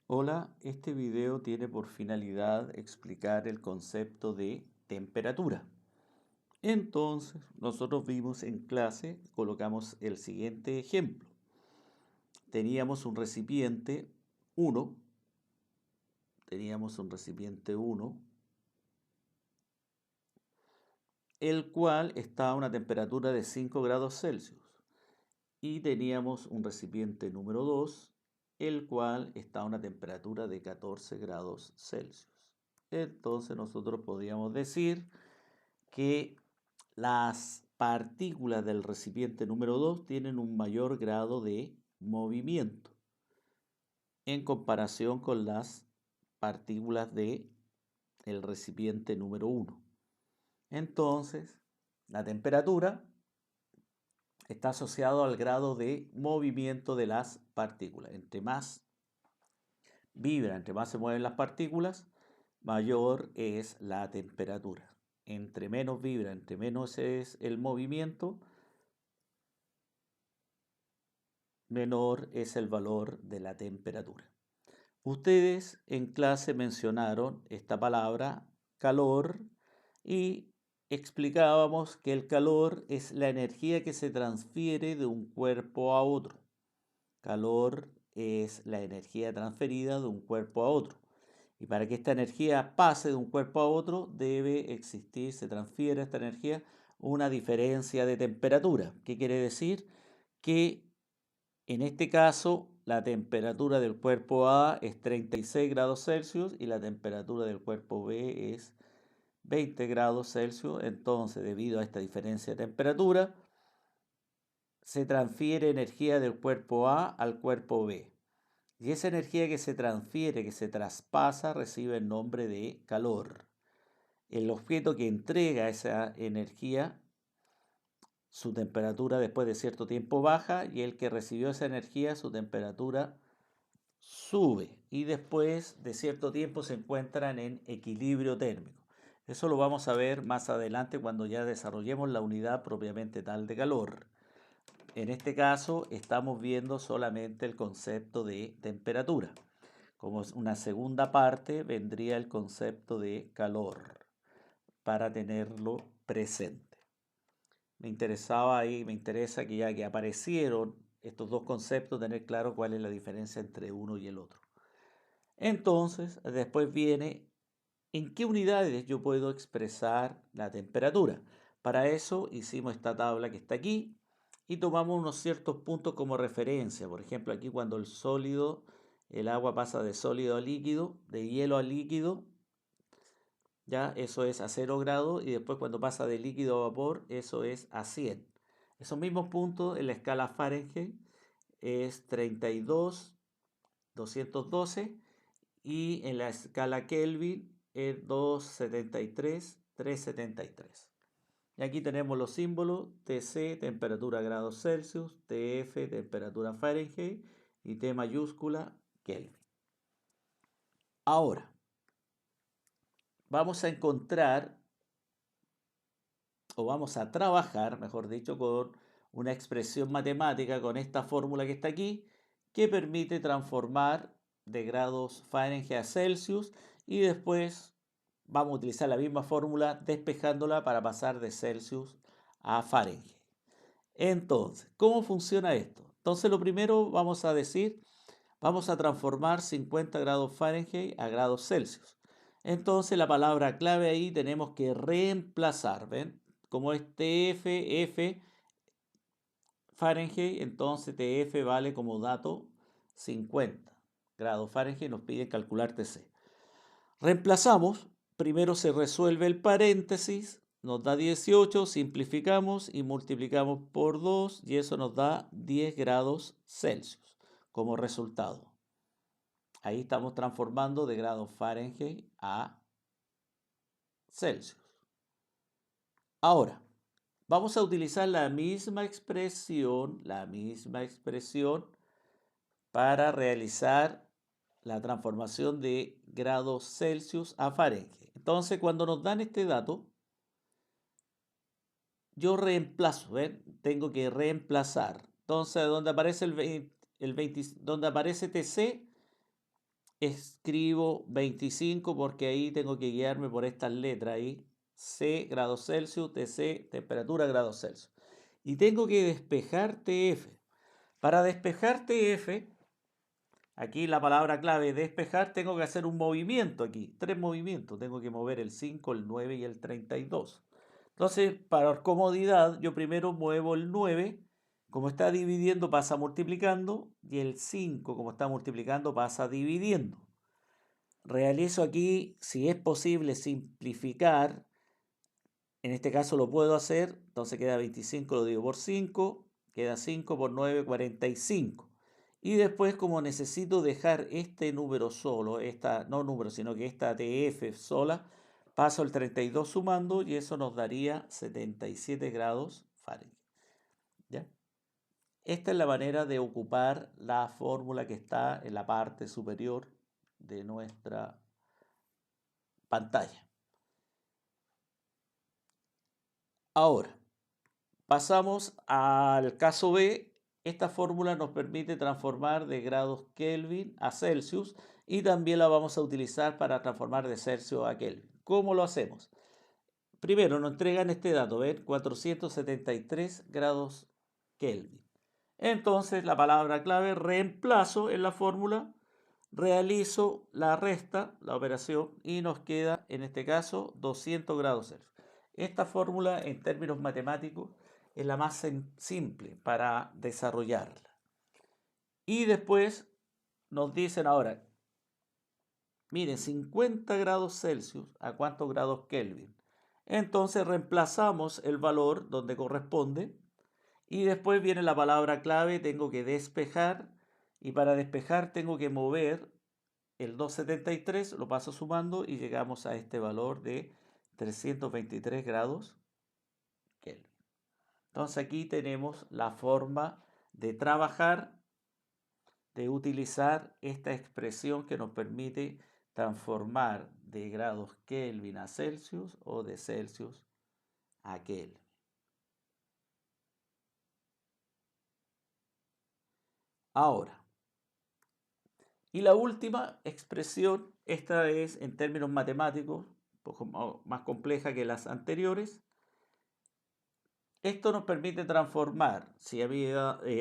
Hola, este video tiene por finalidad explicar el concepto de temperatura. Entonces, nosotros vimos en clase, colocamos el siguiente ejemplo. Teníamos un recipiente 1, teníamos un recipiente 1, el cual está a una temperatura de 5 grados Celsius. Y teníamos un recipiente número 2, el cual está a una temperatura de 14 grados Celsius. Entonces nosotros podríamos decir que las partículas del recipiente número 2 tienen un mayor grado de movimiento en comparación con las partículas del recipiente número 1. Entonces, la temperatura está asociada al grado de movimiento de las partículas. Entre más vibra, entre más se mueven las partículas, mayor es la temperatura. Entre menos vibra, entre menos es el movimiento, menor es el valor de la temperatura. Ustedes en clase mencionaron esta palabra calor y explicábamos que el calor es la energía que se transfiere de un cuerpo a otro. Calor es la energía transferida de un cuerpo a otro. Y para que esta energía pase de un cuerpo a otro, debe existir, se transfiere esta energía, una diferencia de temperatura. ¿Qué quiere decir? Que en este caso la temperatura del cuerpo A es 36 grados Celsius y la temperatura del cuerpo B es 20 grados Celsius. Entonces, debido a esta diferencia de temperatura, se transfiere energía del cuerpo A al cuerpo B. Y esa energía que se transfiere, que se traspasa, recibe el nombre de calor. El objeto que entrega esa energía, su temperatura después de cierto tiempo baja, y el que recibió esa energía, su temperatura sube. Y después de cierto tiempo se encuentran en equilibrio térmico. Eso lo vamos a ver más adelante cuando ya desarrollemos la unidad propiamente tal de calor. En este caso estamos viendo solamente el concepto de temperatura. Como una segunda parte vendría el concepto de calor para tenerlo presente. Me interesaba ahí, me interesa que ya que aparecieron estos dos conceptos, tener claro cuál es la diferencia entre uno y el otro. Entonces, después viene en qué unidades yo puedo expresar la temperatura. Para eso hicimos esta tabla que está aquí y tomamos unos ciertos puntos como referencia. Por ejemplo, aquí cuando el agua pasa de sólido a líquido, de hielo a líquido, ya eso es a 0 grados y después cuando pasa de líquido a vapor, eso es a 100. Esos mismos puntos en la escala Fahrenheit es 32, 212 y en la escala Kelvin es 273, 373. Y aquí tenemos los símbolos TC, temperatura grados Celsius, TF, temperatura Fahrenheit y T mayúscula, Kelvin. Ahora, vamos a encontrar o vamos a trabajar, mejor dicho, con una expresión matemática con esta fórmula que está aquí, que permite transformar de grados Fahrenheit a Celsius y después vamos a utilizar la misma fórmula despejándola para pasar de Celsius a Fahrenheit. Entonces, ¿cómo funciona esto? Entonces, lo primero vamos a decir, vamos a transformar 50 grados Fahrenheit a grados Celsius. Entonces, la palabra clave ahí tenemos que reemplazar, ¿ven? Como es TF, Fahrenheit, entonces TF vale como dato 50 grados Fahrenheit, nos piden calcular TC. Reemplazamos, primero se resuelve el paréntesis, nos da 18, simplificamos y multiplicamos por 2 y eso nos da 10 grados Celsius como resultado. Ahí estamos transformando de grados Fahrenheit a Celsius. Ahora, vamos a utilizar la misma expresión para realizar la transformación de grados Celsius a Fahrenheit. Entonces, cuando nos dan este dato, yo reemplazo, ¿ven? Tengo que reemplazar. Entonces, donde aparece donde aparece TC, escribo 25 porque ahí tengo que guiarme por estas letras ahí. C, grados Celsius, TC, temperatura, grados Celsius. Y tengo que despejar TF. Para despejar TF, aquí la palabra clave despejar, tengo que hacer un movimiento aquí. 3 movimientos. Tengo que mover el 5, el 9 y el 32. Entonces, para comodidad, yo primero muevo el 9. Como está dividiendo, pasa multiplicando. Y el 5, como está multiplicando, pasa dividiendo. Realizo aquí, si es posible, simplificar. En este caso lo puedo hacer. Entonces queda 25, lo divido por 5. Queda 5 por 9, 45. Y después, como necesito dejar este número solo, no número, sino que esta TF sola, paso el 32 sumando y eso nos daría 77 grados Fahrenheit. ¿Ya? Esta es la manera de ocupar la fórmula que está en la parte superior de nuestra pantalla. Ahora, pasamos al caso B. Esta fórmula nos permite transformar de grados Kelvin a Celsius y también la vamos a utilizar para transformar de Celsius a Kelvin. ¿Cómo lo hacemos? Primero nos entregan este dato, ¿ven? 473 grados Kelvin. Entonces la palabra clave reemplazo en la fórmula, realizo la resta, la operación, y nos queda en este caso 200 grados Celsius. Esta fórmula en términos matemáticos es la más simple para desarrollarla. Y después nos dicen ahora, miren, 50 grados Celsius, ¿a cuántos grados Kelvin? Entonces reemplazamos el valor donde corresponde y después viene la palabra clave, tengo que despejar y para despejar tengo que mover el 273, lo paso sumando y llegamos a este valor de 323 grados Kelvin. Entonces aquí tenemos la forma de trabajar, de utilizar esta expresión que nos permite transformar de grados Kelvin a Celsius o de Celsius a Kelvin. Ahora, y la última expresión, esta es en términos matemáticos, un poco más compleja que las anteriores. Esto nos permite transformar, si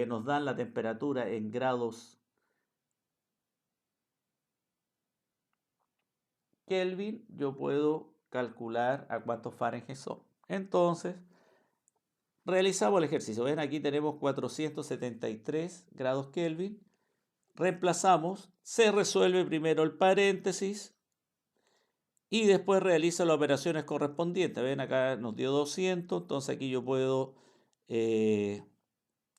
nos dan la temperatura en grados Kelvin, yo puedo calcular a cuántos Fahrenheit son. Entonces, realizamos el ejercicio. Ven, aquí tenemos 473 grados Kelvin. Reemplazamos, se resuelve primero el paréntesis y después realiza las operaciones correspondientes. Ven, acá nos dio 200, entonces aquí yo puedo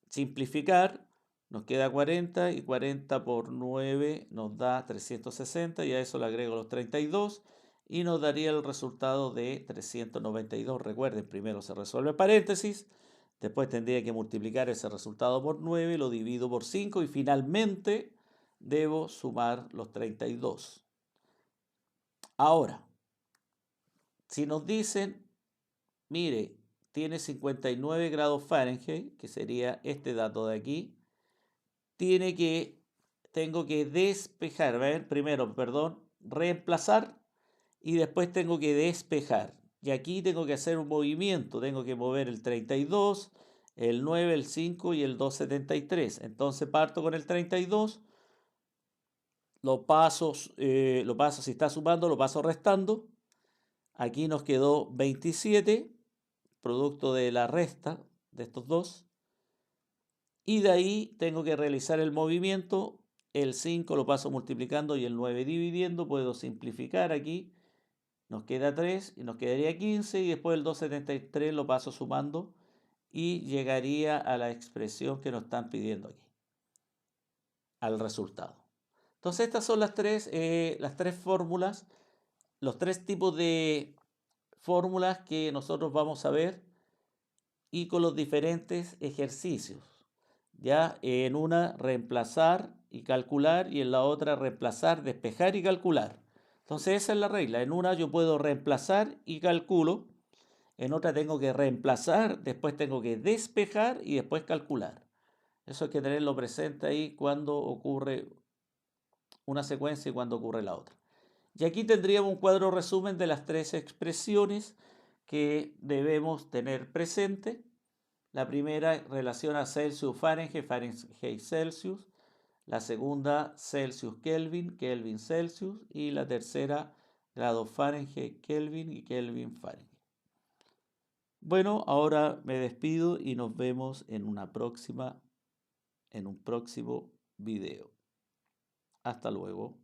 simplificar. Nos queda 40 y 40 por 9 nos da 360 y a eso le agrego los 32 y nos daría el resultado de 392. Recuerden, primero se resuelve el paréntesis, después tendría que multiplicar ese resultado por 9, lo divido por 5 y finalmente debo sumar los 32. Ahora, si nos dicen, mire, tiene 59 grados Fahrenheit, que sería este dato de aquí, tengo que despejar, ¿ven? Primero, perdón, reemplazar y después tengo que despejar. Y aquí tengo que hacer un movimiento, tengo que mover el 32, el 9, el 5 y el 273. Entonces parto con el 32, lo paso, si está sumando, lo paso restando. Aquí nos quedó 27, producto de la resta de estos dos. Y de ahí tengo que realizar el movimiento, el 5 lo paso multiplicando y el 9 dividiendo, puedo simplificar aquí, nos queda 3 y nos quedaría 15 y después el 273 lo paso sumando y llegaría a la expresión que nos están pidiendo aquí, al resultado. Entonces estas son las tres fórmulas, los tres tipos de fórmulas que nosotros vamos a ver y con los diferentes ejercicios. Ya en una reemplazar y calcular y en la otra reemplazar, despejar y calcular. Entonces esa es la regla. En una yo puedo reemplazar y calculo. En otra tengo que reemplazar, después tengo que despejar y después calcular. Eso hay que tenerlo presente ahí cuando ocurre una secuencia y cuándo ocurre la otra. Y aquí tendríamos un cuadro resumen de las tres expresiones que debemos tener presente. La primera relaciona Celsius-Fahrenheit, Fahrenheit-Celsius. La segunda, Celsius-Kelvin, Kelvin-Celsius. Y la tercera, grado Fahrenheit-Kelvin y Kelvin-Fahrenheit. Bueno, ahora me despido y nos vemos en un próximo video. Hasta luego.